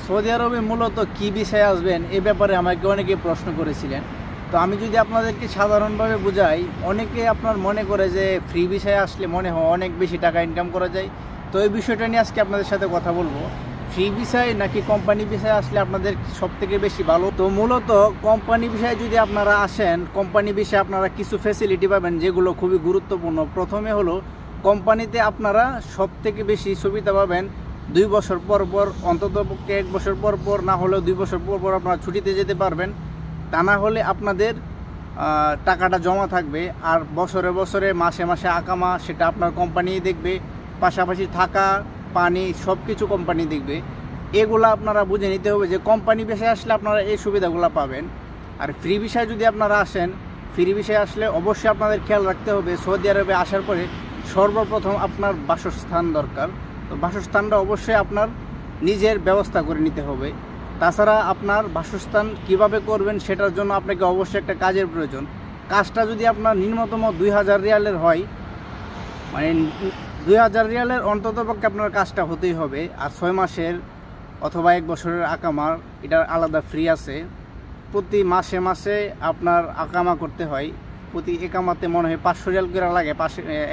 Saudi আরবে মূলত কী বিষয়ে আসবেন এ ব্যাপারে আমাকে অনেকে প্রশ্ন করেছিলেন। তো আমি যদি আপনাদেরকে সাধারণভাবে বুঝাই, অনেকে আপনার মনে করে যে ফ্রি বিষয়ে আসলে মনে হয় অনেক বেশি টাকা ইনকাম করা যায়। তো এই বিষয়টা নিয়ে আজকে আপনাদের সাথে কথা বলবো, ফ্রি বিষয় নাকি কোম্পানি বিষয়ে আসলে আপনাদের সবথেকে বেশি ভালো। তো মূলত কোম্পানি বিষয়ে যদি আপনারা আসেন, কোম্পানি বিষয়ে আপনারা কিছু ফ্যাসিলিটি পাবেন যেগুলো খুবই গুরুত্বপূর্ণ। প্রথমে হলো কোম্পানিতে আপনারা সবথেকে বেশি সুবিধা পাবেন 2 বছর পর পর, অন্তত 1 বছর পর পর, না হলেও 2 বছর পর পর আপনারা ছুটিতে যেতে পারবেন। তা না হলে আপনাদের টাকাটা জমা থাকবে। আর বছরে বছরে মাসে মাসে আকামা সেটা আপনার কোম্পানিই দেখবে, পাশাপাশি থাকা পানি সব কিছু কোম্পানি দেখবে। এগুলো আপনারা বুঝে নিতে হবে যে কোম্পানি বিষয়ে আসলে আপনারা এই সুবিধাগুলো পাবেন। আর ফ্রি বিষয়ে যদি আপনারা আসেন, ফ্রি বিষয়ে আসলে অবশ্যই আপনাদের খেয়াল রাখতে হবে সৌদি আরবে আসার পরে সর্বপ্রথম আপনার বাসস্থান দরকার। তো বাসস্থানটা অবশ্যই আপনার নিজের ব্যবস্থা করে নিতে হবে। তাছাড়া আপনার বাসস্থান কিভাবে করবেন সেটার জন্য আপনাকে অবশ্যই একটা কাজের প্রয়োজন। কাজটা যদি আপনার নিম্নতম 2000 রিয়ালের হয়, মানে 2000 রিয়ালের অন্ততপক্ষে আপনার কাজটা হতেই হবে। আর 6 মাসের অথবা 1 বছরের আকামার এটার আলাদা ফ্রি আছে। প্রতি মাসে মাসে আপনার আকামা করতে হয়। প্রতি একামাতে মনে হয় 500 রিয়াল করে লাগে।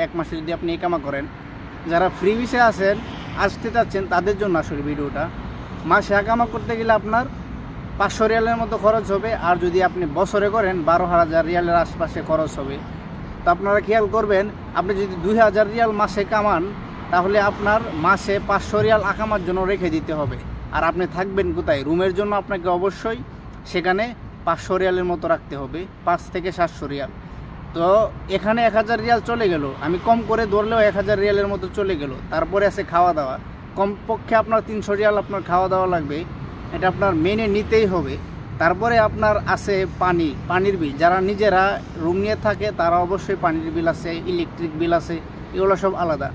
1 মাসে যদি আপনি একামা করেন, যারা ফ্রি বিষয়ে আছেন আসতে চাচ্ছেন তাদের জন্য আসলে ভিডিওটা। মাসে আকামা করতে গেলে আপনার 500 রিয়ালের মতো খরচ হবে। আর যদি আপনি বছরে করেন 12,000 রিয়ালের আশপাশে খরচ হবে। তো আপনারা খেয়াল করবেন, আপনি যদি 2000 রিয়াল মাসে কামান, তাহলে আপনার মাসে 500 রিয়াল আকামার জন্য রেখে দিতে হবে। আর আপনি থাকবেন কোথায়? রুমের জন্য আপনাকে অবশ্যই সেখানে 500 রিয়ালের মতো রাখতে হবে, 5 থেকে 700 রিয়াল। তো এখানে 1000 রিয়াল চলে গেল, আমি কম করে ধরলেও 1000 রিয়ালের মতো চলে গেল। তারপরে আছে খাওয়া দাওয়া, কমপক্ষে আপনার 300 রিয়াল আপনার খাওয়া দাওয়া লাগবে, এটা আপনার মেনে নিতেই হবে। তারপরে আপনার আছে পানির বিল। যারা নিজেরা রুম নিয়ে থাকে তারা অবশ্যই পানির বিল আছে, ইলেকট্রিক বিল আছে, এগুলো সব আলাদা।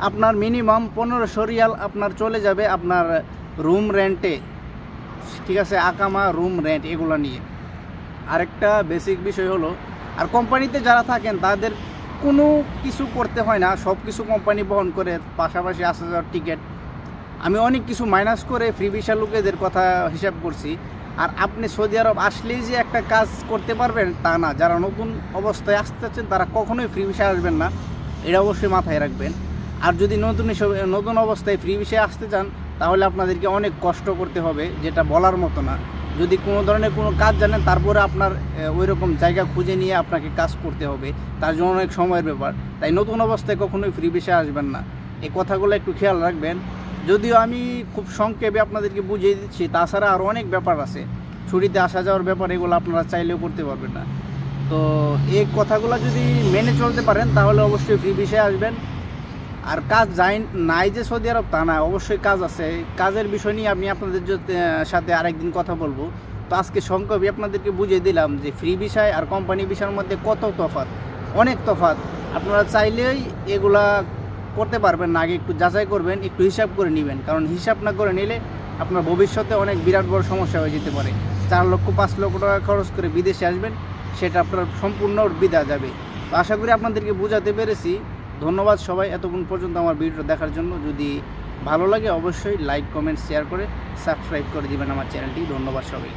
আপনার মিনিমাম 1500 রিয়াল আপনার চলে যাবে আপনার রুম রেন্টে, ঠিক আছে, আকামা রুম রেন্ট এগুলো নিয়ে। আরেকটা বেসিক বিষয় হলো, আর কোম্পানিতে যারা থাকেন তাদের কোনো কিছু করতে হয় না, সব কিছু কোম্পানি বহন করে। পাশাপাশি আসা যাওয়ার টিকিট, আমি অনেক কিছু মাইনাস করে ফ্রি ভিসা লোকেদের কথা হিসাব করছি। আর আপনি সৌদি আরব আসলেই যে একটা কাজ করতে পারবেন তা না। যারা নতুন অবস্থায় আসতে চাচ্ছেন তারা কখনোই ফ্রি ভিসা আসবেন না, এটা অবশ্যই মাথায় রাখবেন। আর যদি নতুন অবস্থায় ফ্রি ভিসায় আসতে চান, তাহলে আপনাদেরকে অনেক কষ্ট করতে হবে, যেটা বলার মতো না। যদি কোনো ধরনের কোনো কাজ জানেন, তারপরে আপনার ওই রকম জায়গা খুঁজে নিয়ে আপনাকে কাজ করতে হবে, তার জন্য অনেক সময়ের ব্যাপার। তাই নতুন অবস্থায় কখনোই ফ্রি ভিসা আসবেন না, এই কথাগুলো একটু খেয়াল রাখবেন। যদিও আমি খুব সংক্ষেপে আপনাদেরকে বুঝিয়ে দিচ্ছি, তাছাড়া আরও অনেক ব্যাপার আছে, ছুটিতে আসা যাওয়ার ব্যাপার, এগুলো আপনারা চাইলেও করতে পারবেন না। তো এই কথাগুলো যদি মেনে চলতে পারেন তাহলে অবশ্যই ফ্রি ভিসায় আসবেন। আর কাজ নাই যে সৌদি আরব তা না, অবশ্যই কাজ আছে। কাজের বিষয় নিয়ে আমি আপনাদের সাথে আরেকদিন কথা বলবো। তো আজকে সংক্ষেপে আপনাদেরকে বুঝিয়ে দিলাম যে ফ্রি ভিসায় আর কোম্পানি ভিসার মধ্যে কত তফাৎ, অনেক তফাৎ। আপনারা চাইলেই এগুলা করতে পারবেন না, আগে একটু যাচাই করবেন, একটু হিসাব করে নেবেন। কারণ হিসাব না করে নিলে আপনার ভবিষ্যতে অনেক বিরাট বড় সমস্যা হয়ে যেতে পারে। 4 লক্ষ 5 লক্ষ টাকা খরচ করে বিদেশে আসবেন, সেটা আপনার সম্পূর্ণ বিদা যাবে। তো আশা করি আপনাদেরকে বোঝাতে পেরেছি। ধন্যবাদ সবাই এতক্ষণ পর্যন্ত আমার ভিডিও দেখার জন্য। যদি ভালো লাগে অবশ্যই লাইক, কমেন্ট, শেয়ার করে সাবস্ক্রাইব করে দিবেন আমার চ্যানেলটি। ধন্যবাদ সবাই।